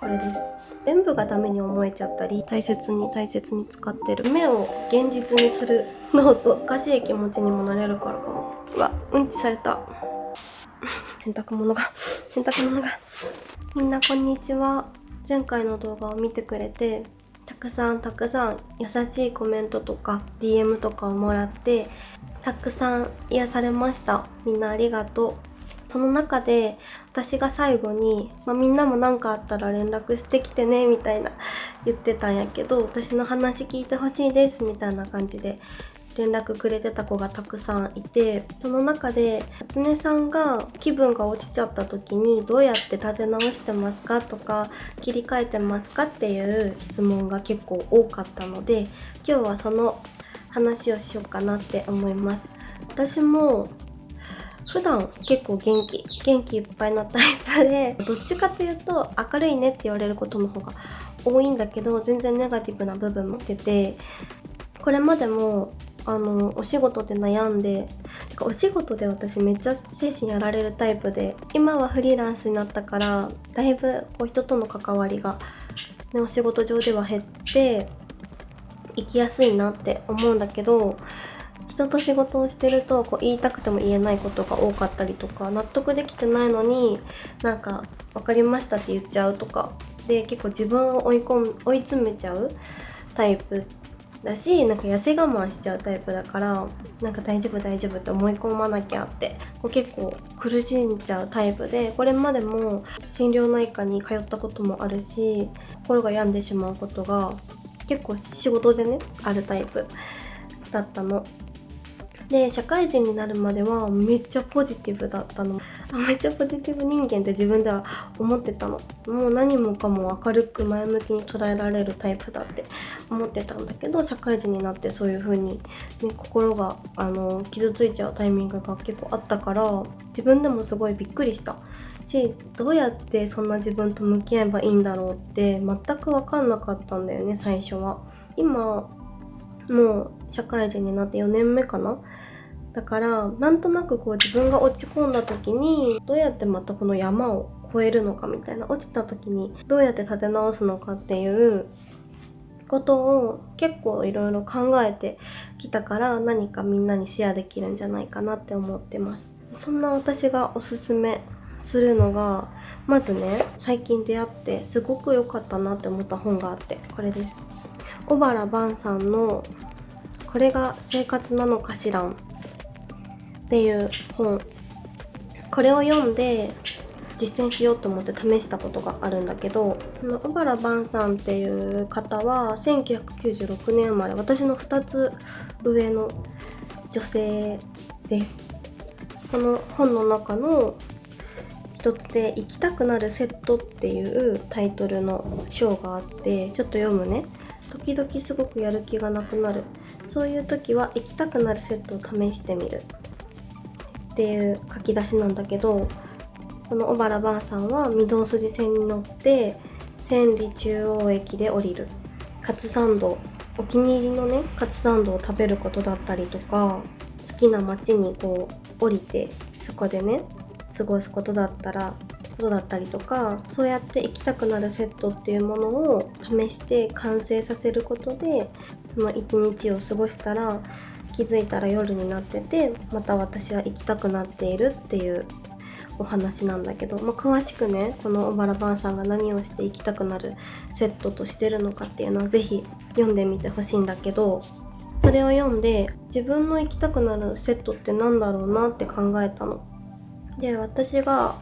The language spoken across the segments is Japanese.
これです。全部がダメに思えちゃったり、大切に使ってる夢を現実にするノート、おかしい気持ちにもなれるからかも。うわ、うんちされた洗濯物がみんなこんにちは。前回の動画を見てくれてたくさん優しいコメントとか DM とかをもらってたくさん癒されました。みんなありがとう。その中で私が最後に、みんなも何かあったら連絡してきてねみたいな言ってたんやけど、私の話聞いてほしいですみたいな感じで連絡くれてた子がたくさんいて、その中で初音さんが気分が落ちちゃった時にどうやって立て直してますかとか切り替えてますかっていう質問が結構多かったので、今日はその話をしようかなって思います。私も普段結構元気いっぱいなタイプで、どっちかというと明るいねって言われることの方が多いんだけど、全然ネガティブな部分も出て、これまでもお仕事で悩んで、お仕事で私めっちゃ精神やられるタイプで、今はフリーランスになったからだいぶ人との関わりが、お仕事上では減って生きやすいなって思うんだけど、人と仕事をしてると言いたくても言えないことが多かったりとか、納得できてないのに分かりましたって言っちゃうとかで、結構自分を追い詰めちゃうタイプだし、痩せ我慢しちゃうタイプだから、大丈夫って思い込まなきゃって結構苦しんじゃうタイプで、これまでも心療内科に通ったこともあるし、心が病んでしまうことが結構仕事でねあるタイプだったので、社会人になるまではめっちゃポジティブだったの。めっちゃポジティブ人間って自分では思ってたの。もう何もかも明るく前向きに捉えられるタイプだって思ってたんだけど、社会人になってそういう風に、心が傷ついちゃうタイミングが結構あったから、自分でもすごいびっくりしたし、どうやってそんな自分と向き合えばいいんだろうって全く分かんなかったんだよね、最初は。今もう社会人になって4年目かな。だからなんとなく自分が落ち込んだ時にどうやってまたこの山を越えるのかみたいな、落ちた時にどうやって立て直すのかっていうことを結構いろいろ考えてきたから、何かみんなにシェアできるんじゃないかなって思ってます。そんな私がおすすめするのが、まずね、最近出会ってすごく良かったなって思った本があって、これです。小原晩さんのこれが生活なのかしらんっていう本。これを読んで実践しようと思って試したことがあるんだけど、小原晩さんっていう方は1996年生まれ、私の2つ上の女性です。この本の中の一つで行きたくなるセットっていうタイトルの章があって、ちょっと読むね。時々すごくやる気がなくなる、そういう時は行きたくなるセットを試してみるっていう書き出しなんだけど、この小原晩さんは御堂筋線に乗って千里中央駅で降りる、カツサンド、お気に入りのねカツサンドを食べることだったりとか、好きな街に降りてそこでね過ごすことだったりとか、そうやって行きたくなるセットっていうものを試して完成させることで、その一日を過ごしたら気づいたら夜になってて、また私は行きたくなっているっていうお話なんだけど、詳しくねこの小原晩さんが何をして行きたくなるセットとしてるのかっていうのはぜひ読んでみてほしいんだけど、それを読んで自分の行きたくなるセットってなんだろうなって考えたの。で、私が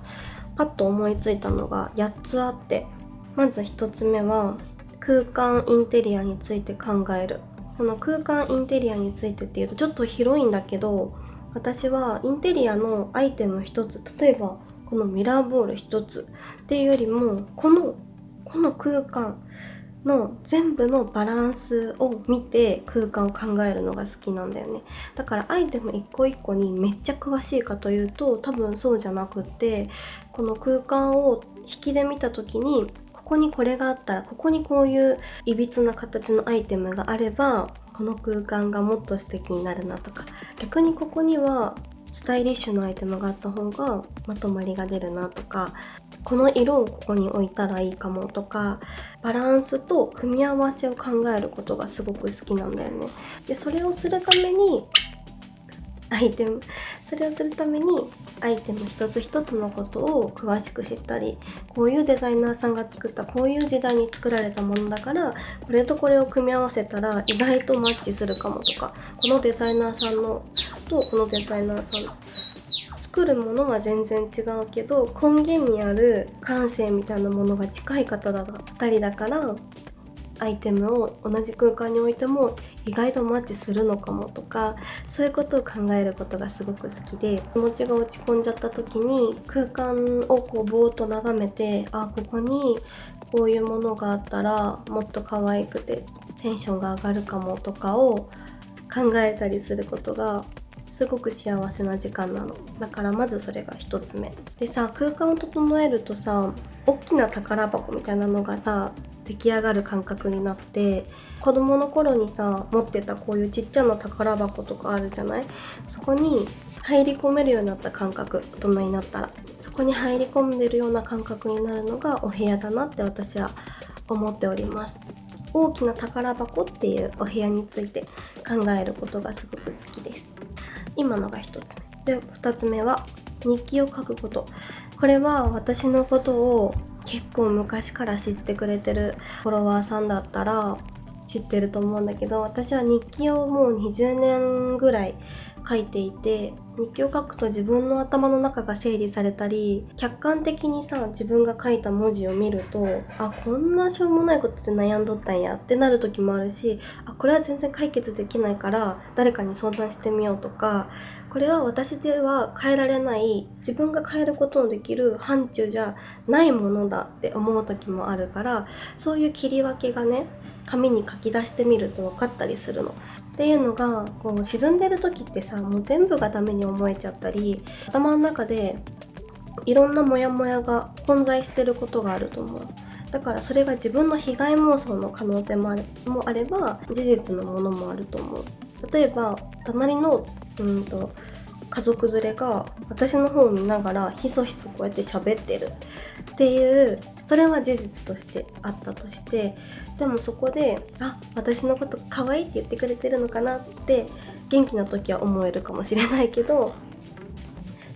パッと思いついたのが8つあって、まず1つ目は空間インテリアについて考える。その空間インテリアについてっていうとちょっと広いんだけど、私はインテリアのアイテム1つ、例えばこのミラーボール1つっていうよりも、この空間の全部のバランスを見て空間を考えるのが好きなんだよね。だからアイテム一個一個にめっちゃ詳しいかというと多分そうじゃなくって、この空間を引きで見た時に、ここにこれがあったら、ここにこういういびつな形のアイテムがあればこの空間がもっと素敵になるなとか、逆にここにはスタイリッシュなアイテムがあった方がまとまりが出るなとか、この色をここに置いたらいいかもとか、バランスと組み合わせを考えることがすごく好きなんだよね。でそれをするためにアイテム一つ一つのことを詳しく知ったり、こういうデザイナーさんが作ったこういう時代に作られたものだから、これとこれを組み合わせたら意外とマッチするかもとか、このデザイナーさんとこのデザイナーさん作るものは全然違うけど、根源にある感性みたいなものが近い方だ2人だから、アイテムを同じ空間に置いても意外とマッチするのかもとか、そういうことを考えることがすごく好きで、気持ちが落ち込んじゃった時に空間をこうぼーっと眺めて、ここにこういうものがあったらもっと可愛くてテンションが上がるかもとかを考えたりすることがすごく幸せな時間なの。だからまずそれが一つ目でさ、空間を整えるとさ、大きな宝箱みたいなのがさ出来上がる感覚になって、子供の頃にさ持ってたこういうちっちゃな宝箱とかあるじゃない。そこに入り込めるようになった感覚、大人になったらそこに入り込んでるような感覚になるのがお部屋だなって私は思っております。大きな宝箱っていうお部屋について考えることがすごく好きです。今のが一つ目で、二つ目は日記を書くこと。これは私のことを結構昔から知ってくれてるフォロワーさんだったら知ってると思うんだけど、私は日記をもう20年ぐらい書いていて、日記を書くと自分の頭の中が整理されたり、客観的にさ自分が書いた文字を見ると、こんなしょうもないことで悩んどったんやってなる時もあるし、これは全然解決できないから誰かに相談してみようとか、これは私では変えられない、自分が変えることのできる範疇じゃないものだって思う時もあるから、そういう切り分けがね紙に書き出してみると分かったりするの。っていうのが、こう沈んでる時ってさ、もう全部がダメに思えちゃったり、頭の中でいろんなモヤモヤが混在してることがあると思う。だからそれが自分の被害妄想の可能性もあれば、事実のものもあると思う。例えば隣の家族連れが私の方を見ながらひそひそこうやって喋ってるっていう、それは事実としてあったとして、でもそこで私のこと可愛いって言ってくれてるのかなって元気な時は思えるかもしれないけど、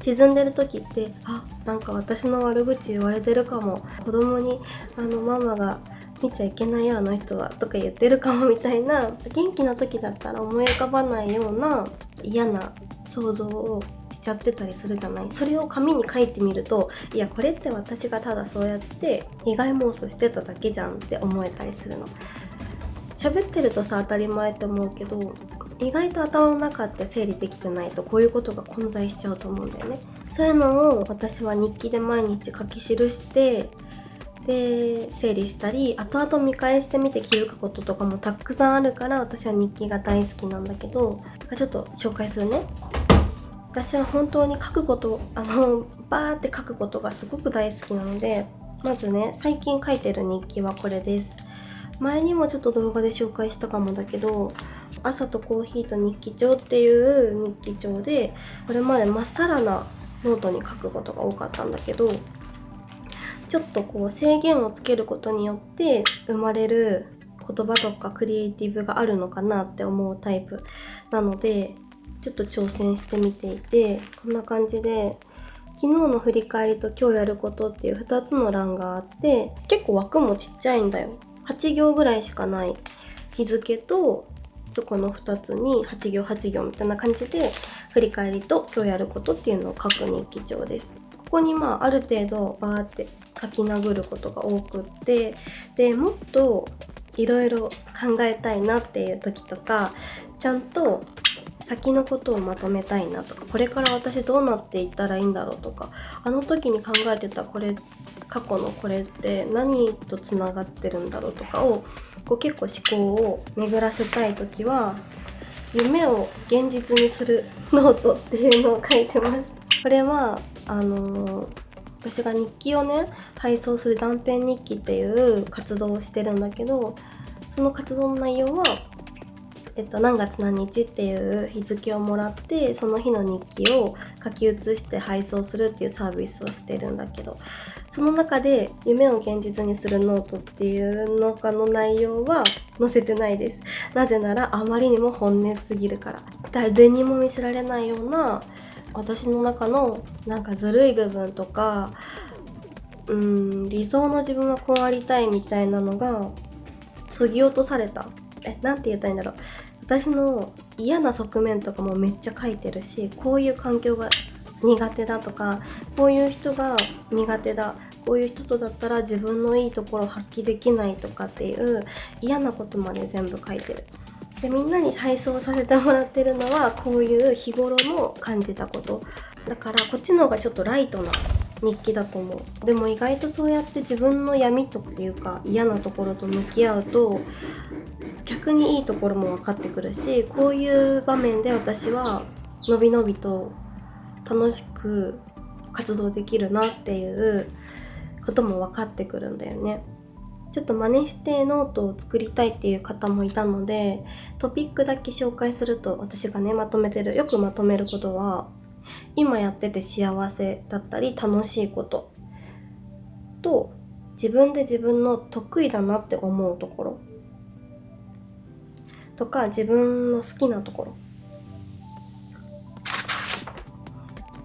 沈んでる時ってなんか私の悪口言われてるかも、子供にママが見ちゃいけないよあの人はとか言ってるかもみたいな、元気な時だったら思い浮かばないような嫌な想像をしちゃってたりするじゃない。それを紙に書いてみると、いやこれって私がただそうやって被害妄想してただけじゃんって思えたりするの。喋ってるとさ当たり前って思うけど、意外と頭の中って整理できてないとこういうことが混在しちゃうと思うんだよね。そういうのを私は日記で毎日書き記して、で整理したり、後々見返してみて気づくこととかもたくさんあるから、私は日記が大好きなんだけど、ちょっと紹介するね。私は本当に書くことバーって書くことがすごく大好きなので、まずね最近書いてる日記はこれです。前にもちょっと動画で紹介したかもだけど、朝とコーヒーと日記帳っていう日記帳で、これまでまっさらなノートに書くことが多かったんだけど、ちょっとこう制限をつけることによって生まれる言葉とかクリエイティブがあるのかなって思うタイプなので、ちょっと挑戦してみていて、こんな感じで昨日の振り返りと今日やることっていう2つの欄があって、結構枠もちっちゃいんだよ。8行ぐらいしかない日付と、そこの2つに8行8行みたいな感じで振り返りと今日やることっていうのを書く日記帳です。ここにある程度バーって書き殴ることが多くって、でもっといろいろ考えたいなっていう時とか、ちゃんと先のことをまとめたいなとか、これから私どうなっていったらいいんだろうとか、あの時に考えてたこれ、過去のこれって何とつながってるんだろうとかを結構思考を巡らせたい時は、夢を現実にするノートっていうのを書いてます。これは私が日記をね配送する断片日記っていう活動をしてるんだけど、その活動の内容は何月何日っていう日付をもらって、その日の日記を書き写して配送するっていうサービスをしてるんだけど、その中で夢を現実にするノートっていうのの内容は載せてないです。なぜならあまりにも本音すぎるから。誰にも見せられないような私の中のなんかずるい部分とか、理想の自分はこうありたいみたいなのが削ぎ落とされた。なんて言ったらいいんだろう。私の嫌な側面とかもめっちゃ書いてるし、こういう環境が苦手だとか、こういう人が苦手だ、こういう人とだったら自分のいいところを発揮できないとかっていう嫌なことまで全部書いてる。で、みんなに配送させてもらってるのはこういう日頃の感じたことだから、こっちの方がちょっとライトな日記だと思う。でも意外とそうやって自分の闇とっていうか嫌なところと向き合うと、逆にいいところも分かってくるし、こういう場面で私はのびのびと楽しく活動できるなっていうことも分かってくるんだよね。ちょっと真似してノートを作りたいっていう方もいたので、トピックだけ紹介すると、私がねよくまとめることは、今やってて幸せだったり楽しいことと、自分で自分の得意だなって思うところとか、自分の好きなところ、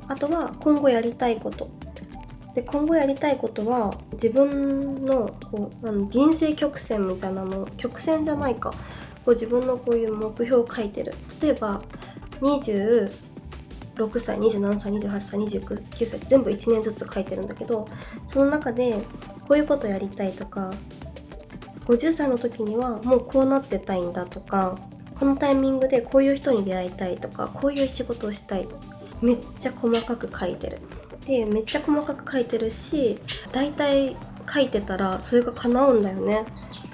あとは今後やりたいことで、今後やりたいことは自分の人生曲線みたいなの、曲線じゃないか、自分のこういう目標を書いてる。例えば26歳、27歳、28歳、29歳全部1年ずつ書いてるんだけど、その中でこういうことやりたいとか、50歳の時にはもうこうなってたいんだとか、このタイミングでこういう人に出会いたいとか、こういう仕事をしたい、めっちゃ細かく書いてる。で、めっちゃ細かく書いてるし、だいたい書いてたらそれが叶うんだよね。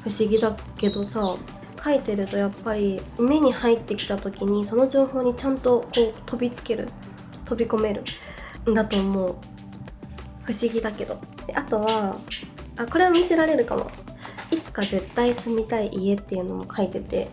不思議だけどさ、書いてるとやっぱり目に入ってきた時にその情報にちゃんとこう飛び込めるんだと思う。不思議だけど。で、あとはこれは見せられるかも。いつか絶対住みたい家っていうのも書いてて、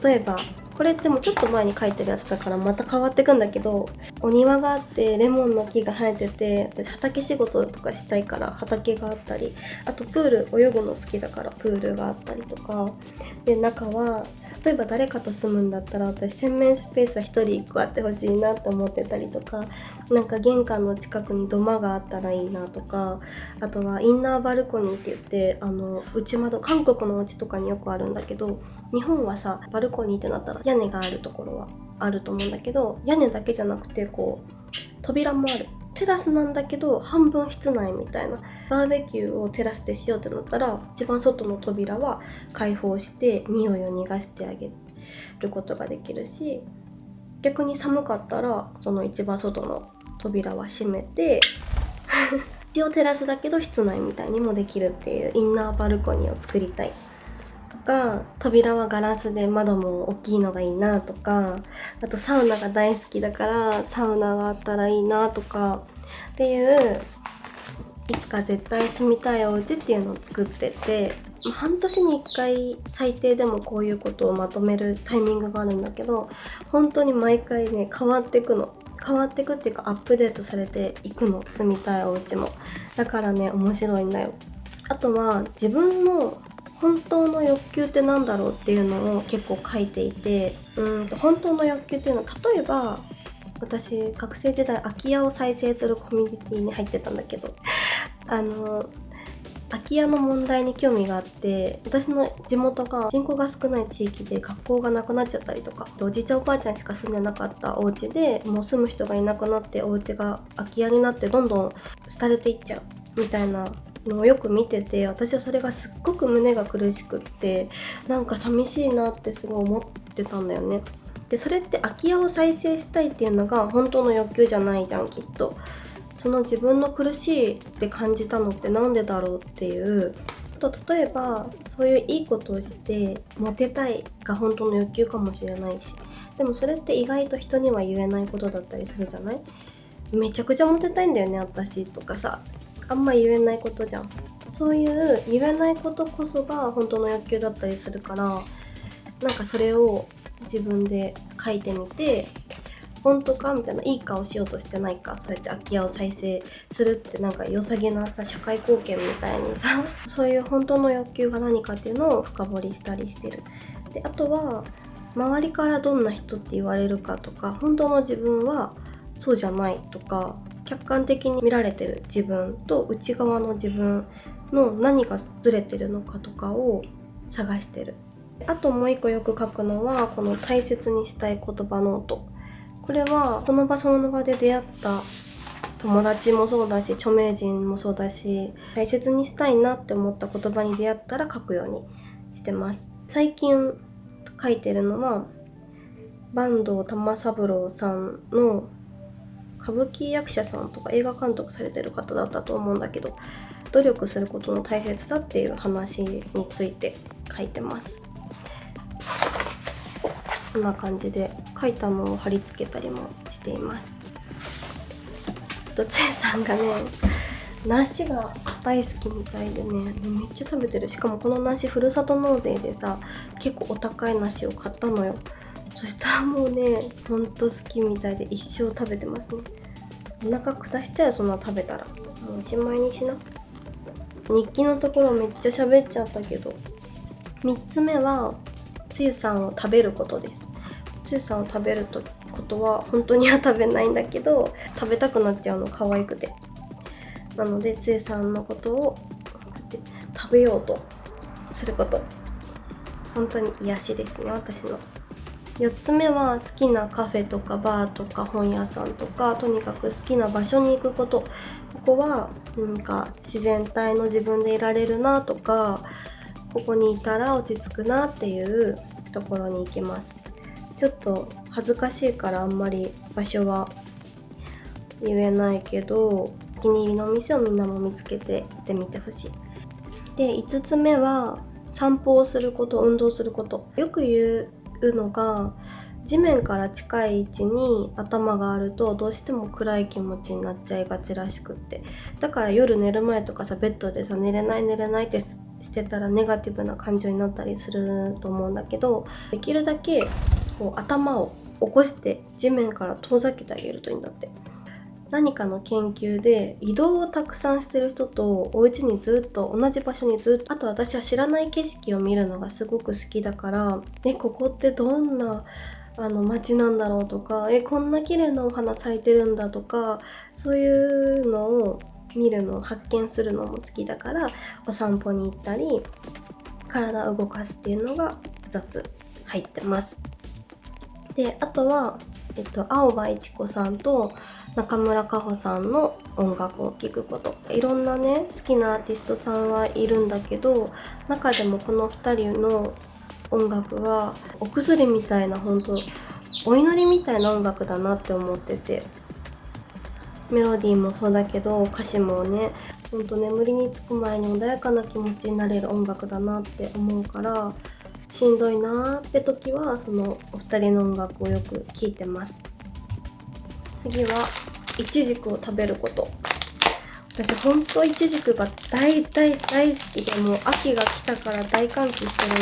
例えばこれってもうちょっと前に書いてるやつだからまた変わってくんだけど、お庭があってレモンの木が生えてて、私畑仕事とかしたいから畑があったり、あとプール泳ぐの好きだからプールがあったりとかで、中は例えば誰かと住むんだったら私洗面スペースは1人1個あってほしいなって思ってたりとか、なんか玄関の近くに土間があったらいいなとか、あとはインナーバルコニーって言って、内窓、韓国のお家とかによくあるんだけど、日本はさバルコニーってなったら屋根があるところはあると思うんだけど、屋根だけじゃなくてこう扉もある。テラスなんだけど半分室内みたいな。バーベキューをテラスでしようってなったら、一番外の扉は開放して匂いを逃がしてあげることができるし、逆に寒かったらその一番外の扉は閉めて一応テラスだけど室内みたいにもできるっていうインナーバルコニーを作りたいとか、扉はガラスで窓も大きいのがいいなとか、あとサウナが大好きだからサウナがあったらいいなとかっていう、いつか絶対住みたいお家っていうのを作ってて、半年に1回最低でもこういうことをまとめるタイミングがあるんだけど、本当に毎回ね変わっていくっていうかアップデートされていくの、住みたいお家も。だからね面白いんだよ。あとは自分の本当の欲求ってなんだろうっていうのを結構書いていて、本当の欲求っていうのは、例えば私学生時代空き家を再生するコミュニティに入ってたんだけど空き家の問題に興味があって、私の地元が人口が少ない地域で学校がなくなっちゃったりとか、おじいちゃんおばあちゃんしか住んでなかったお家でもう住む人がいなくなって、お家が空き家になってどんどん廃れていっちゃうみたいなのをよく見てて、私はそれがすっごく胸が苦しくって、なんか寂しいなってすごい思ってたんだよね。で、それって空き家を再生したいっていうのが本当の欲求じゃないじゃん、きっと。その自分の苦しいって感じたのってなんでだろうっていう。例えばそういういいことをしてモテたいが本当の欲求かもしれないし、でもそれって意外と人には言えないことだったりするじゃない。めちゃくちゃモテたいんだよね私とかさ、あんま言えないことじゃん。そういう言えないことこそが本当の欲求だったりするから、なんかそれを自分で書いてみて、本当かみたいな、いい顔しようとしてないか、そうやって空き家を再生するってなんか良さげなさ、社会貢献みたいにさそういう本当の欲求が何かっていうのを深掘りしたりしてる。であとは周りからどんな人って言われるかとか、本当の自分はそうじゃないとか、客観的に見られてる自分と内側の自分の何がずれてるのかとかを探してる。あともう一個よく書くのはこの大切にしたい言葉ノート。これはこの場その場で出会った友達もそうだし、著名人もそうだし、大切にしたいなって思った言葉に出会ったら書くようにしてます。最近書いてるのは坂東玉三郎さんの、歌舞伎役者さんとか映画監督されてる方だったと思うんだけど、努力することの大切さっていう話について書いてます。こんな感じで書いたのを貼り付けたりもしています。ちょっとつえさんがね、梨が大好きみたいでね、めっちゃ食べてる。しかもこの梨ふるさと納税でさ、結構お高い梨を買ったのよ。そしたらもうね、ほんと好きみたいで一生食べてますね。お腹下しちゃう、そんな食べたら。もうおしまいにしな。日記のところめっちゃ喋っちゃったけど、3つ目はつゆさんを食べることです。つゆさんを食べることは本当には食べないんだけど、食べたくなっちゃうの、可愛くて。なのでつゆさんのことをこうやって食べようとすること、本当に癒しですね、私の。4つ目は好きなカフェとかバーとか本屋さんとか、とにかく好きな場所に行くこと。ここはなんか自然体の自分でいられるなとか、ここにいたら落ち着くなっていうところに行きます。ちょっと恥ずかしいからあんまり場所は言えないけど、お気に入りのお店をみんなも見つけて行ってみてほしい。で、5つ目は散歩をすること、運動すること。よく言うのが、地面から近い位置に頭があるとどうしても暗い気持ちになっちゃいがちらしくって、だから夜寝る前とかさ、ベッドでさ、寝れないってしてたらネガティブな感情になったりすると思うんだけど、できるだけこう頭を起こして地面から遠ざけてあげるといいんだって。何かの研究で移動をたくさんしてる人とお家にずっと同じ場所にずっと、あと私は知らない景色を見るのがすごく好きだから、ここってどんな街なんだろうとか、こんな綺麗なお花咲いてるんだとか、そういうのを見るの、発見するのも好きだから、お散歩に行ったり体を動かすっていうのが2つ入ってます。で、あとは青葉一子さんと中村佳穂さんの音楽を聴くこと。いろんなね、好きなアーティストさんはいるんだけど、中でもこの2人の音楽はお薬みたいな、本当お祈りみたいな音楽だなって思ってて、メロディーもそうだけど歌詞もね、本当眠りにつく前に穏やかな気持ちになれる音楽だなって思うから、しんどいなーって時はそのお二人の音楽をよく聴いてます。次はイチジクを食べること。私ほんとイチジクが大好きで、もう秋が来たから大歓喜してるん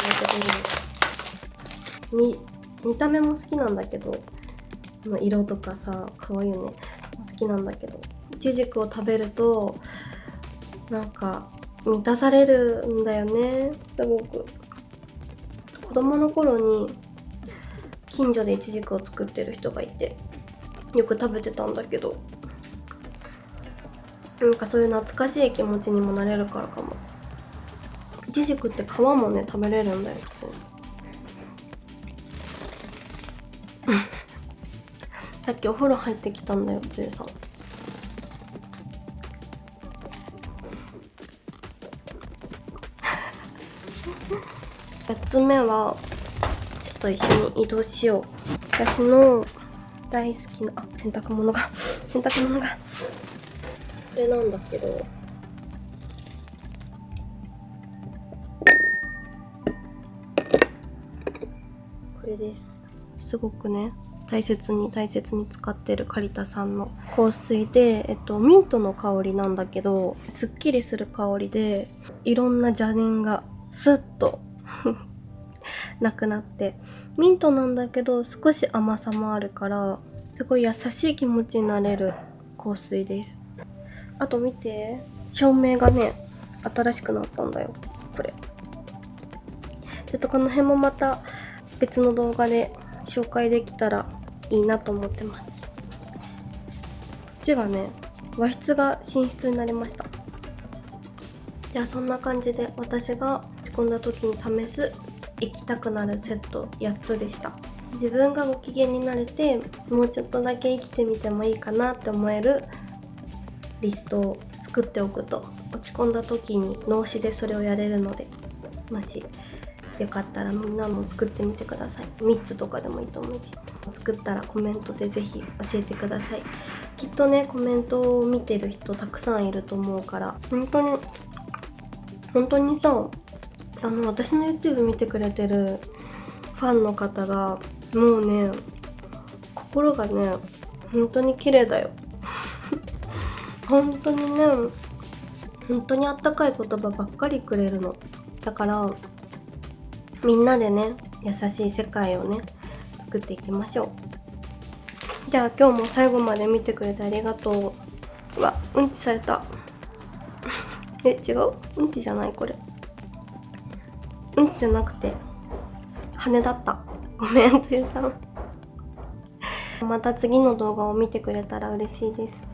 だけど、見た目も好きなんだけど、色とかさ、可愛いよね、好きなんだけど、イチジクを食べるとなんか満たされるんだよね、すごく。子供の頃に近所でイチジクを作ってる人がいて、よく食べてたんだけど、なんかそういう懐かしい気持ちにもなれるからかも。イチジクって皮もね、食べれるんだよ、普通に。さっきお風呂入ってきたんだよ、つゆさん。8つ目はちょっと一緒に移動しよう。私の大好きな洗濯物がこれなんだけど、これです。すごくね、大切に使ってるカリタさんの香水で、ミントの香りなんだけど、すっきりする香りで、いろんな邪念がスッとなくなって、ミントなんだけど少し甘さもあるからすごい優しい気持ちになれる香水です。あと見て、照明がね新しくなったんだよ。これちょっとこの辺もまた別の動画で紹介できたらいいなと思ってます。こっちがね和室が寝室になりました。じゃあそんな感じで私が落ち込んだ時に試す行きたくなるセット8つでした。自分がご機嫌になれてもうちょっとだけ生きてみてもいいかなって思えるリストを作っておくと、落ち込んだ時に脳死でそれをやれるので、もしよかったらみんなも作ってみてください。3つとかでもいいと思うし、作ったらコメントでぜひ教えてください。きっとねコメントを見てる人たくさんいると思うから、本当にさ、私の YouTube 見てくれてるファンの方がもうね心がね本当に綺麗だよ本当にね、本当にあったかい言葉ばっかりくれるの。だからみんなでね優しい世界をね作っていきましょう。じゃあ今日も最後まで見てくれてありがとう。うわ、うんちされた違う？うんちじゃないこれ。うんちじゃなくて羽だった。ごめんつゆさんまた次の動画を見てくれたら嬉しいです。